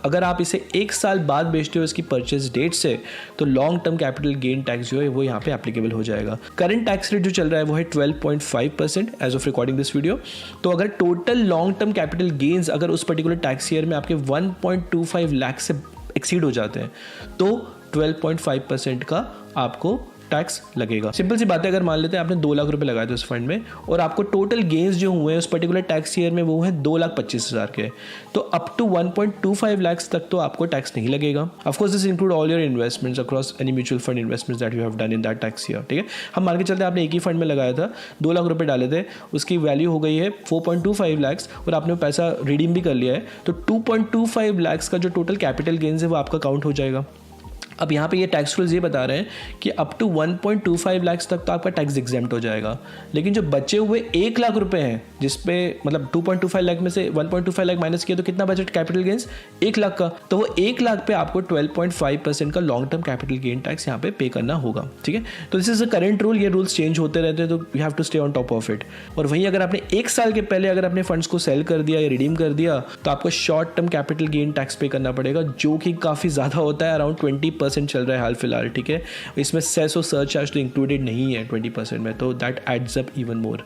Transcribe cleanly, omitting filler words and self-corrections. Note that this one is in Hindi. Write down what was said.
अगर आप इसे 1 साल बाद बेचते हो इसकी परचेज डेट से, तो long term capital gain tax जो है वो यहाँ पे एप्लीकेबल हो जाएगा। करंट टैक्स रेट जो चल रहा है वो है 12.5% as of recording this video. तो अगर total long term capital gains अगर उस पर्टिकुलर टैक्स ईयर में आपके 1.25 लाख से एक्सीड हो जाते हैं तो 12.5% का आपको टैक्स लगेगा। सिंपल सी बात है, अगर मान लेते हैं आपने 2 लाख रुपए लगाए थे उस फंड में और आपको टोटल गेन्स जो हुए हैं उस पर्टिकुलर टैक्स ईयर में वो है 2,25,000 के, तो अप टू 1.25 लाख तक तो आपको टैक्स नहीं लगेगा। Of course this include all your investments across any mutual fund investments that you have done in that tax year. ठीक है, हम मान के चलते हैं आपने एक ही फंड में लगाया था, 2 लाख रुपए डाले थे, उसकी वैल्यू हो गई है 4.25 लाख और आपने पैसा रिडीम भी कर लिया है, तो 2.25 लाख का जो टोटल कैपिटल गेन्स है वो आपका काउंट हो जाएगा। अब यहाँ पे ये टैक्स रूल्स ये बता रहे हैं कि अप टू 1.25 लाख तक तो आपका टैक्स एग्जेम्प्ट हो जाएगा, लेकिन जो बचे हुए 1 लाख रुपए हैं जिसपे मतलब 2.25 लाख में से 1.25 लाख माइनस किया तो कितना बजट कैपिटल गेन्स 1 लाख का, तो वो 1 लाख पे आपको 12.5% का long term capital gain tax यहाँ पे करना होगा। ठीक है, तो this is a current rule, ये रूल्स चेंज होते रहते हैं तो you have to stay on top of it. और वहीं अगर आपने 1 साल के पहले अगर अपने फंड्स को सेल कर दिया या रिडीम कर दिया तो आपको short term capital gain tax पे करना पड़ेगा, जो कि काफ़ी ज़्यादा होता है, अराउंड 20% चल रहा है हाल फिलहाल। ठीक है, इसमें सेस और सर्चार्ज तो इंक्लूडेड नहीं है 20% में, तो that adds up even more.